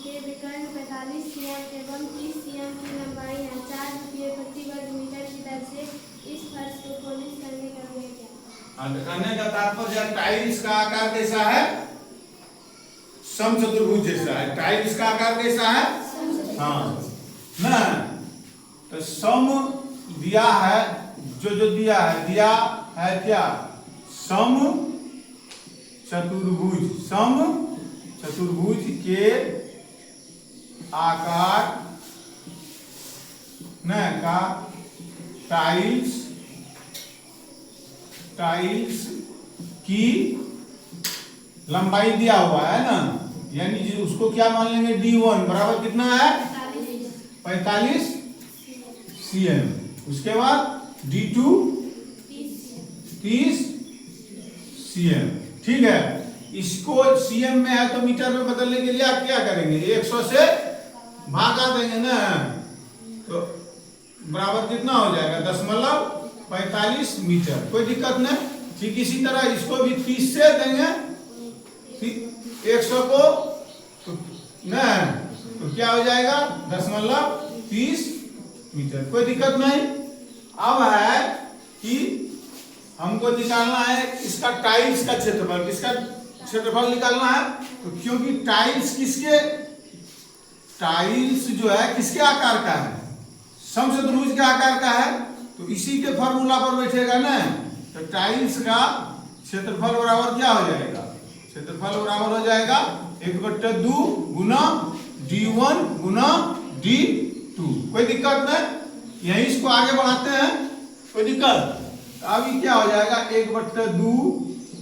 के विकर्ण 45 cm एवं 30 cm की लंबाई है। 4 रुपये प्रति वर्ग मीटर की दर से इस फर्श को पॉलिश करने का व्यय क्या? कहने का तात्पर्य टाइल्स का आकार कैसा है? समचतुर्भुज जैसा है। टाइल्स का आकार कैसा है? हाँ ना, तो सम दिया है, जो दिया है क्या? सम चतुर्भुज के आकार न का टाइल्स की लंबाई दिया हुआ है ना, यानी उसको क्या मान लेंगे? D1 बराबर कितना है? 45 cm। उसके बाद D2 30 cm। ठीक है, इसको cm में है तो मीटर में बदलने के लिए आप क्या करेंगे? 100 से भागा देंगे ना, तो बराबर कितना हो जाएगा? 0.45 मीटर। कोई दिक्कत नहीं। ठीक इसी तरह इसको भी 30 से देंगे 100 को, तो नहीं तो क्या हो जाएगा? 0.30 मीटर। कोई दिक्कत नहीं। अब है कि हमको निकालना है इसका टाइल्स का क्षेत्रफल। किसका क्षेत्रफल निकालना है? तो क्योंकि टाइल्स जो है किसके आकार का है? समचतुर्भुज के आकार का है, तो इसी के फॉर्मूला पर बैठेगा ना। तो टाइल्स का क्षेत्रफल बराबर क्या हो जाएगा? क्षेत्रफल बराबर हो जाएगा 1/2 गुना D1 गुना D2। कोई दिक्कत नहीं, यही इसको आगे बढ़ाते हैं। कोई दिक्कत? अभी क्या हो जाएगा? 1/2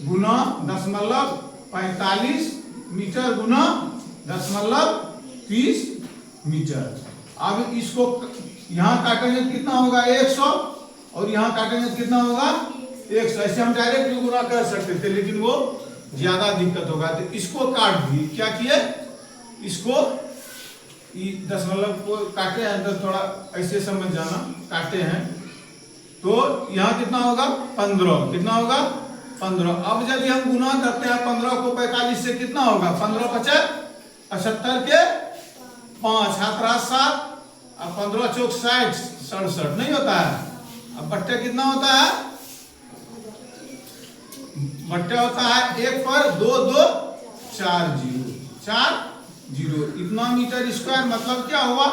गुना 0.45 मीटर गुना 0.30 मीटर। अब इसको यहाँ काटेंगे तो कितना होगा? 100, और यहाँ काटेंगे तो कितना होगा? 100। ऐसे हम डायरेक्ट गुना कर सकते थे, लेकिन वो ज्यादा दिक्कत होगा, तो इसको काट दिए। क्या किए? इसको 10 को काटे हैं, तो थोड़ा ऐसे समझ जाना, काटे हैं तो यहाँ कितना होगा? 15। कितना होगा? 15। अब जब हम गुना करते हैं 15 को 45 से, कितना होगा? 15 × 75 के 5 हाथ 7, अब 15 चौक 60, 67 नहीं होता है। अब बट्टे कितना होता है? बट्टे होता है 1 पर 2 2 4 0 इतना मीटर स्क्वायर। मतलब क्या हुआ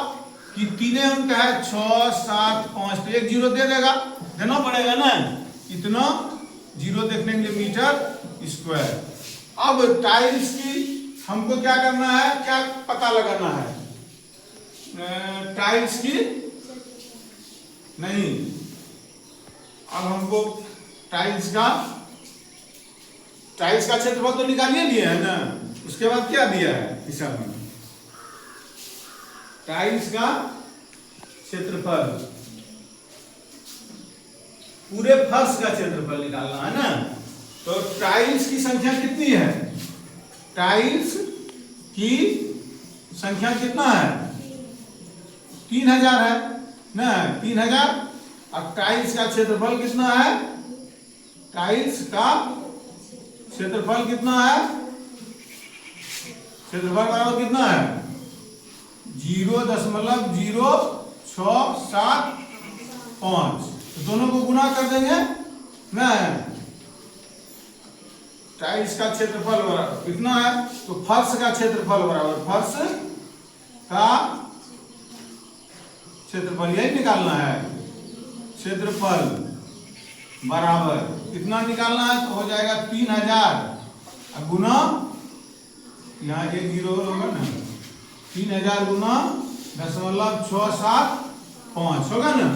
कि 3 अंक है, 6 7 5, तो 1 0 दे देना पड़ेगा ना। इतना 0 देखने के लिए मीटर स्क्वायर। अब टाइल्स की हमको क्या करना है? क्या पता लगाना है? टाइल्स की नहीं, अब हमको टाइल्स का क्षेत्रफल तो निकालिए लिए है ना। उसके बाद क्या दिया है हिसाब में? टाइल्स का क्षेत्रफल, पूरे फर्श का क्षेत्रफल निकालना है ना। तो टाइल्स की संख्या कितनी है? टाइल्स की संख्या कितना है? 3000 है ना, 3000। अब टाइल्स का क्षेत्रफल कितना है? टाइल्स का क्षेत्रफल कितना है? क्षेत्रफल बराबर कितना है? 0.0675। तो दोनों को गुना कर देंगे ना। टाइल्स का क्षेत्रफल बराबर कितना है? तो फर्श का क्षेत्रफल बराबर फर्श का क्षेत्रफल, यही निकालना है। क्षेत्रफल बराबर कितना निकालना है? तो हो जाएगा 3000 गुना, यहाँ 1 0 होगा ना, 3000 गुना 0.675 होगा ना।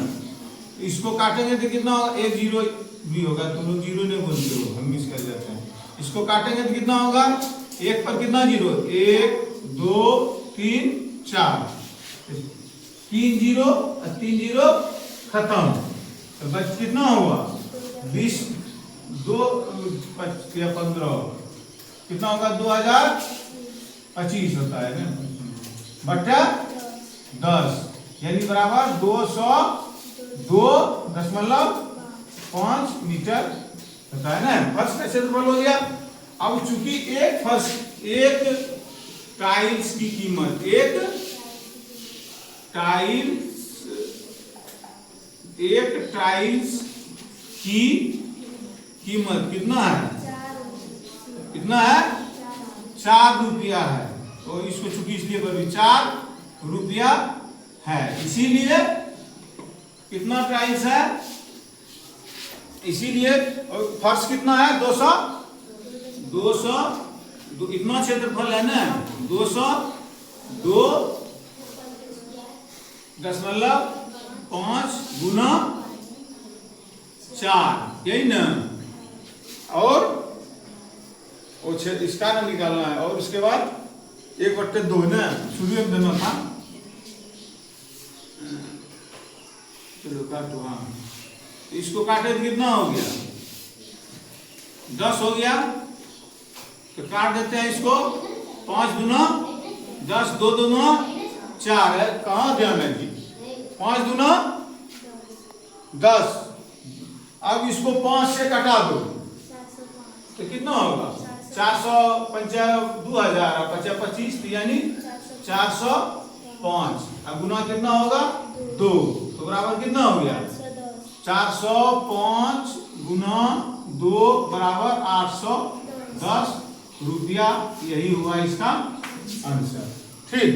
इसको काटेंगे तो कितना होगा? 1 0 भी होगा, तुम लोग 0 नहीं बोलते हो, हम मिस कर जाते हैं। इसको काटेंगे तो कितना होगा? 1 पर कितना 0? 1 2 3 4, 3 0 और 3 0 खत्म। तो बच कितना हुआ? 20 2 या 15 कितना होगा? 2025 होता है ना, बट्टा 10, यानी बराबर 202.5 मीटर होता है ना। फर्श का क्षेत्रफल हो गया। अब चूंकि एक टाइल्स की कीमत, एक टाइल्स की कीमत कितना है? कितना है? 4 रुपया है। तो इसको चूंकि इसलिए कर 4 रुपया है, इसीलिए कितना टाइल्स है? इसीलिए फर्श कितना है? 200 इतना क्षेत्रफल है ना, 202.5 गुना 4, यही ना। और वो इसका ना निकालना है, और उसके बाद 1/2 ना शुरू में देना था। चलो काटो। हाँ, इसको काटे तो कितना हो गया? 10 हो गया। तो काट देते हैं इसको। 5 गुना 10, 2 दूना 4 है। कहाँ ध्यान है जी? 5 गुना 10। अब इसको 5 से कटा दो तो कितना होगा? 455, 2000 25, यानी 405। अब गुना कितना होगा? 2। तो बराबर कितना हो गया? 405 गुना 2 बराबर 810 रुपया। यही हुआ इसका आंसर। ठीक।